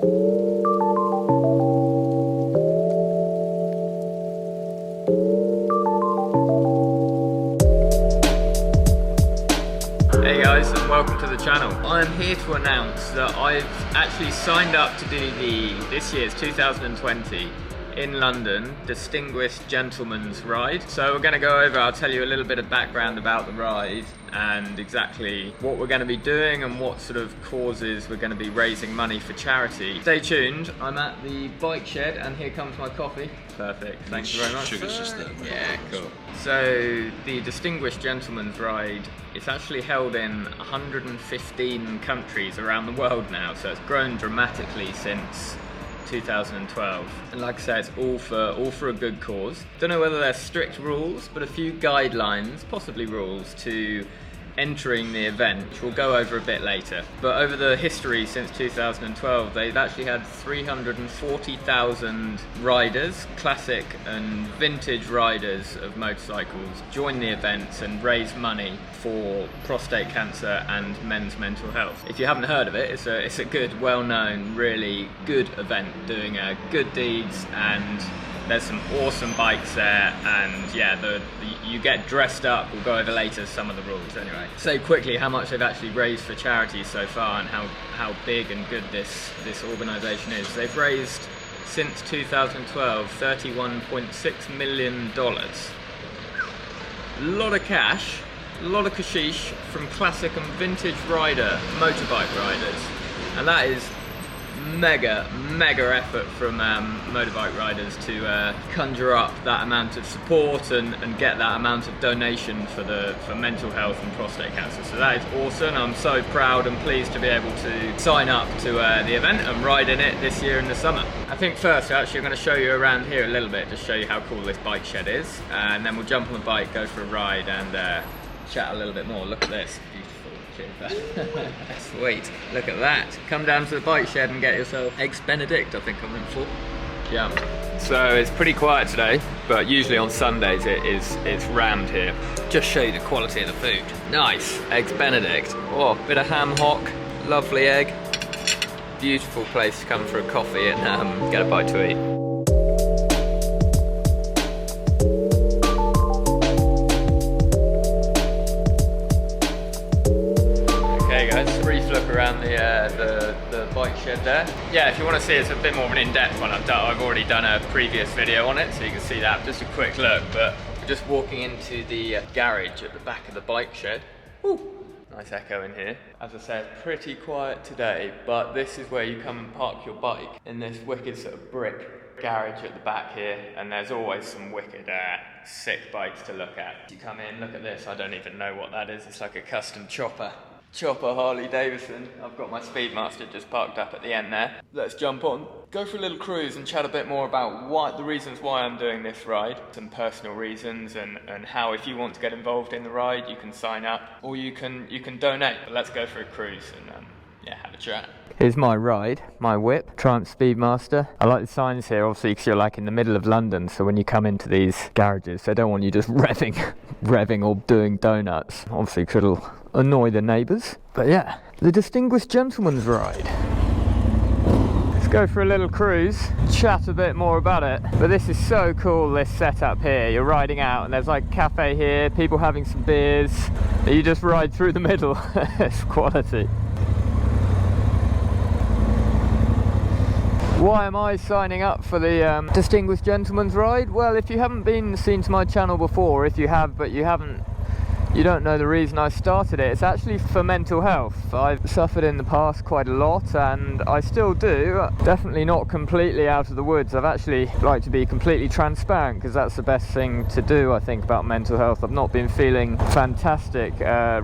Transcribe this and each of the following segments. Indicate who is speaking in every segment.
Speaker 1: Hey guys, and welcome to the channel. I'm here to announce that I've actually signed up to do this year's 2020 in London Distinguished Gentleman's Ride. So we're going to go over, I'll tell you a little bit of background about the ride and exactly what we're going to be doing and what sort of causes we're going to be raising money for charity. Stay tuned. I'm at the bike shed and here comes my coffee. Perfect, thank you very much.
Speaker 2: Sugar's just there.
Speaker 1: Yeah, cool. So the Distinguished Gentleman's Ride, it's actually held in 115 countries around the world now, so it's grown dramatically since 2012, and like I say, it's all for a good cause. Don't know whether there's strict rules, but a few guidelines, possibly rules, to entering the event, which we'll go over a bit later. But over the history since 2012, they've actually had 340,000 riders, classic and vintage riders of motorcycles, join the events and raise money for prostate cancer and men's mental health. If you haven't heard of it, it's a good, well-known, really good event doing good deeds, and there's some awesome bikes there, and yeah, you get dressed up. We'll go over later some of the rules anyway. Say quickly how much they've actually raised for charity so far and how big and good this organisation is. They've raised, since 2012, $31.6 million. A lot of cash, a lot of cashish from classic and vintage motorbike riders, and that is mega effort from motorbike riders to conjure up that amount of support and get that amount of donation for mental health and prostate cancer. So that is awesome. I'm so proud and pleased to be able to sign up to the event and ride in it this year in the summer. I think first actually I'm going to show you around here a little bit, just show you how cool this bike shed is, and then we'll jump on the bike, go for a ride and chat a little bit more. Look at this. Sweet, look at that. Come down to the bike shed and get yourself Eggs Benedict, I think I went for. Yeah. So it's pretty quiet today, but usually on Sundays it's rammed here. Just show you the quality of the food. Nice, Eggs Benedict. Oh, bit of ham hock, lovely egg. Beautiful place to come for a coffee and get a bite to eat. Around the bike shed there. Yeah, if you want to see it's a bit more of an in-depth one, I've already done a previous video on it, so you can see that. Just a quick look, but we're just walking into the garage at the back of the bike shed. Ooh, nice echo in here. As I said, pretty quiet today, but this is where you come and park your bike in this wicked sort of brick garage at the back here, and there's always some wicked sick bikes to look at. You come in, look at this. I don't even know what that is. It's like a custom chopper Harley Davidson. I've got my Speedmaster just parked up at the end there. Let's jump on, go for a little cruise and chat a bit more about the reasons why I'm doing this ride, some personal reasons, and how if you want to get involved in the ride you can sign up or you can donate. But let's go for a cruise and yeah, have a chat. Here's my ride, my whip, Triumph Speedmaster. I like the signs here, obviously, because you're like in the middle of London, so when you come into these garages, they don't want you just revving or doing donuts, obviously, because it'll annoy the neighbours. But yeah, the Distinguished Gentleman's Ride. Let's go for a little cruise, chat a bit more about it. But this is so cool, this setup here. You're riding out and there's like a cafe here, people having some beers. You just ride through the middle. It's quality. Why am I signing up for the Distinguished Gentleman's Ride? Well, if you haven't seen to my channel before, if you have but you don't know the reason I started it, it's actually for mental health. I've suffered in the past quite a lot and I still do. Definitely not completely out of the woods. I've actually like to be completely transparent because that's the best thing to do, I think, about mental health. I've not been feeling fantastic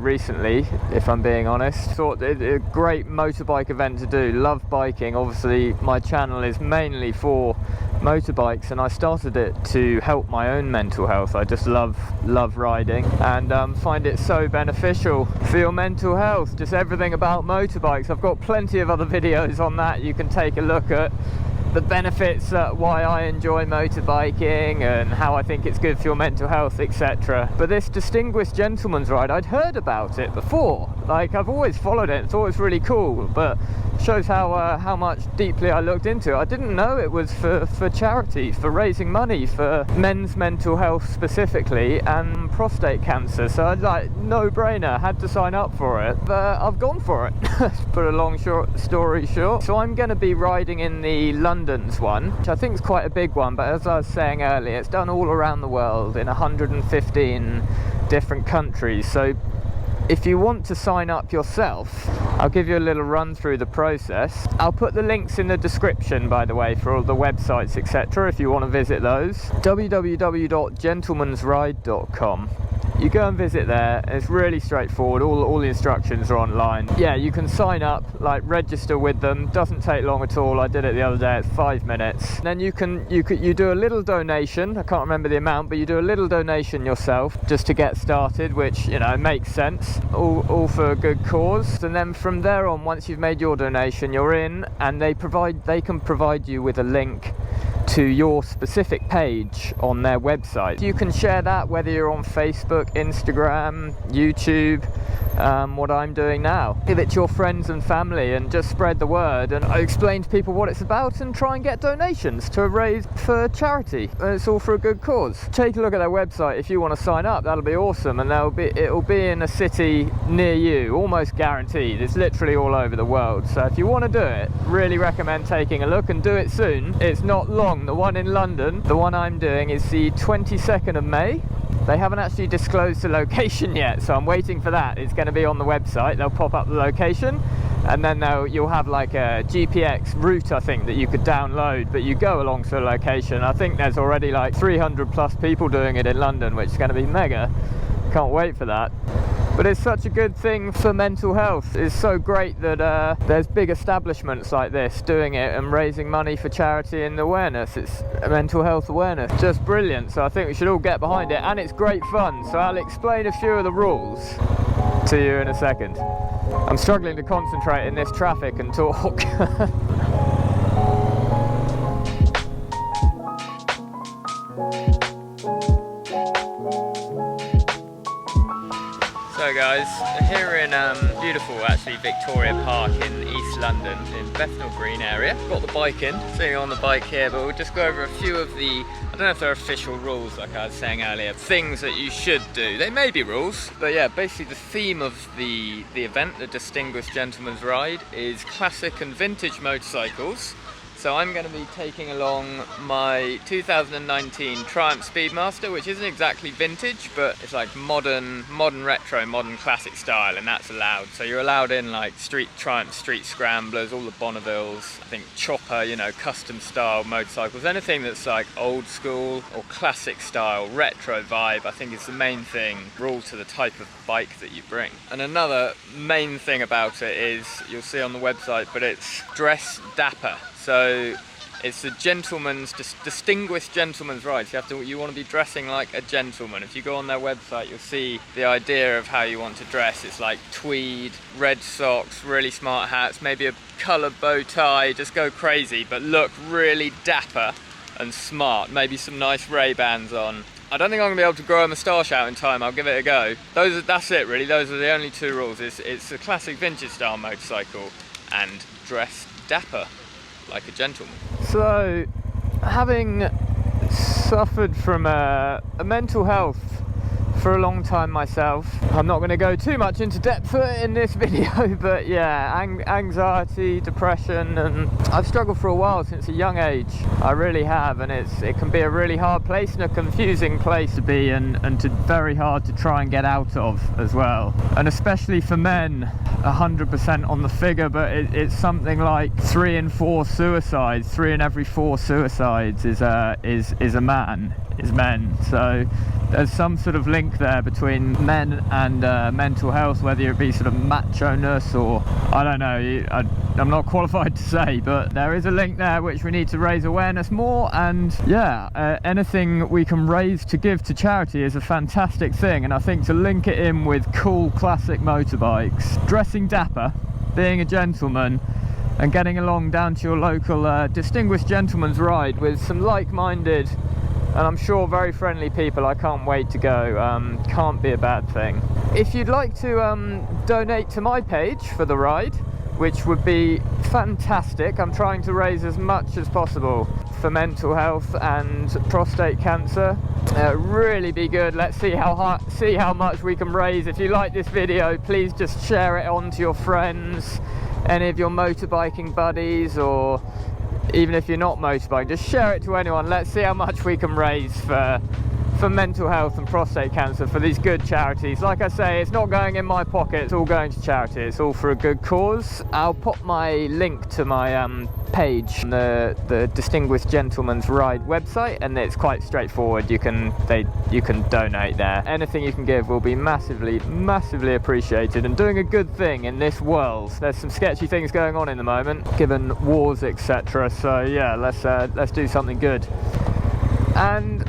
Speaker 1: recently, if I'm being honest. Thought it a great motorbike event to do. Love biking. Obviously my channel is mainly for motorbikes and I started it to help my own mental health. I just love riding and find it so beneficial for your mental health, just everything about motorbikes. I've got plenty of other videos on that you can take a look at. the benefits, why I enjoy motorbiking and how I think it's good for your mental health, etc. But this Distinguished Gentleman's Ride, I'd heard about it before. Like, I've always followed it, thought it was really cool, but shows how much deeply I looked into it. I didn't know it was for charity, for raising money for men's mental health specifically, and prostate cancer. So I'd like, no brainer, had to sign up for it. But I've gone for it. Put a long story short. So I'm going to be riding in the London's one, which I think is quite a big one, but as I was saying earlier, it's done all around the world in 115 different countries. So if you want to sign up yourself, I'll give you a little run through the process. I'll put the links in the description, by the way, for all the websites, etc., if you want to visit those. www.gentlemansride.com. You go and visit there. It's really straightforward. All the instructions are online. Yeah, you can sign up, like register with them. Doesn't take long at all. I did it the other day. It's 5 minutes. Then you do a little donation. I can't remember the amount, but you do a little donation yourself just to get started, which, you know, makes sense. All for a good cause. And then from there on, once you've made your donation, you're in, and they can provide you with a link to your specific page on their website. You can share that whether you're on Facebook, Instagram, YouTube, what I'm doing now. Give it to your friends and family and just spread the word, and I explain to people what it's about and try and get donations to raise for charity. It's all for a good cause. Take a look at their website if you want to sign up. That'll be awesome, and it'll be in a city near you, almost guaranteed. It's literally all over the world. So if you want to do it, really recommend taking a look, and do it soon. It's not long. The one in London, the one I'm doing, is the 22nd of May. They haven't actually disclosed the location yet, so I'm waiting for that. It's going to be on the website. They'll pop up the location, and then you'll have like a GPX route, I think, that you could download, but you go along to the location. I think there's already like 300 plus people doing it in London, which is going to be mega. Can't wait for that. But it's such a good thing for mental health. It's so great that there's big establishments like this doing it and raising money for charity and awareness. It's mental health awareness. Just brilliant. So I think we should all get behind it, and it's great fun. So I'll explain a few of the rules to you in a second. I'm struggling to concentrate in this traffic and talk. So guys, here in beautiful actually Victoria Park in East London, in Bethnal Green area. Got the bike in, sitting on the bike here, but we'll just go over a few of the, I don't know if they're official rules like I was saying earlier, things that you should do. They may be rules, but yeah, basically the theme of the event, the Distinguished Gentleman's Ride, is classic and vintage motorcycles. So I'm going to be taking along my 2019 Triumph Speedmaster, which isn't exactly vintage, but it's like modern retro, modern classic style, and that's allowed. So you're allowed in like Triumph Street Scramblers, all the Bonnevilles, I think Chopper, you know, custom style motorcycles, anything that's like old school or classic style, retro vibe, I think is the main thing, rule to the type of bike that you bring. And another main thing about it is, you'll see on the website, but it's dress dapper. So it's a distinguished gentleman's ride. So you want to be dressing like a gentleman. If you go on their website, you'll see the idea of how you want to dress. It's like tweed, red socks, really smart hats, maybe a coloured bow tie, just go crazy, but look really dapper and smart. Maybe some nice Ray-Bans on. I don't think I'm going to be able to grow a moustache out in time. I'll give it a go. That's it really. Those are the only two rules. It's a classic vintage style motorcycle and dress dapper like a gentleman. So, having suffered from a mental health for a long time myself, I'm not going to go too much into depth in this video, but yeah, anxiety, depression, and I've struggled for a while since a young age. I really have, and it can be a really hard place and a confusing place to be, and very hard to try and get out of as well. And especially for men, 100% on the figure, but it's something like 3 in 4 suicides, 3 in every 4 suicides is men. So there's some sort of link there between men and mental health, whether it be sort of macho-ness or, I don't know, I'm not qualified to say, but there is a link there which we need to raise awareness more. And yeah, anything we can raise to give to charity is a fantastic thing, and I think to link it in with cool classic motorbikes, dressing dapper, being a gentleman, and getting along down to your local distinguished gentleman's ride with some like-minded and I'm sure very friendly people. I can't wait to go. Can't be a bad thing. If you'd like to donate to my page for the ride, which would be fantastic, I'm trying to raise as much as possible for mental health and prostate cancer. Really be good. Let's see how much we can raise. If you like this video, please just share it on to your friends, any of your motorbiking buddies, or even if you're not motorbiking, just share it to anyone. Let's see how much we can raise for mental health and prostate cancer for these good charities. Like I say, it's not going in my pocket, it's all going to charity, it's all for a good cause. I'll pop my link to my page on the Distinguished Gentleman's Ride website, and it's quite straightforward. You can donate there. Anything you can give will be massively appreciated, and doing a good thing in this world. There's some sketchy things going on in the moment, given wars, etc. So yeah, let's do something good. And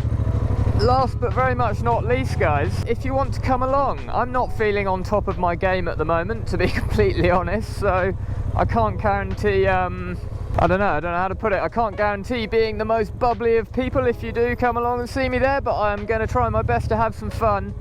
Speaker 1: last but very much not least, guys, if you want to come along, I'm not feeling on top of my game at the moment, to be completely honest, so I can't guarantee, I don't know how to put it, I can't guarantee being the most bubbly of people if you do come along and see me there, but I'm going to try my best to have some fun.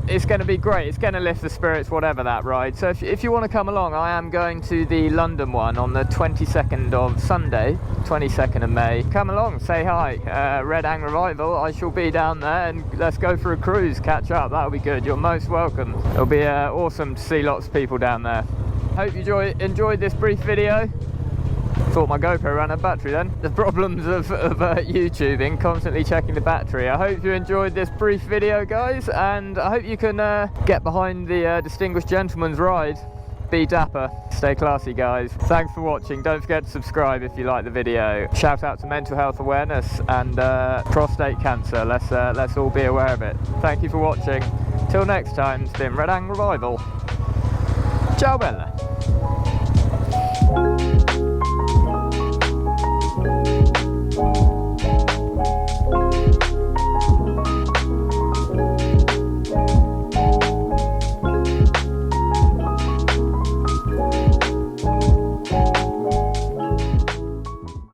Speaker 1: It's going to be great, it's going to lift the spirits, whatever that ride. So if you want to come along, I am going to the London one on the 22nd of Sunday, 22nd of May. Come along, say hi. Red Ang Revival, I shall be down there, and let's go for a cruise, catch up, that'll be good. You're most welcome. It'll be awesome to see lots of people down there. Hope you enjoyed this brief video. Thought my GoPro ran out of battery then. The problems of YouTubing, constantly checking the battery. I hope you enjoyed this brief video, guys, and I hope you can get behind the Distinguished Gentleman's Ride. Be dapper, stay classy, guys. Thanks for watching. Don't forget to subscribe if you like the video. Shout out to mental health awareness and prostate cancer. Let's all be aware of it. Thank you for watching. Till next time, it's been Red Ang Revival. Ciao bella.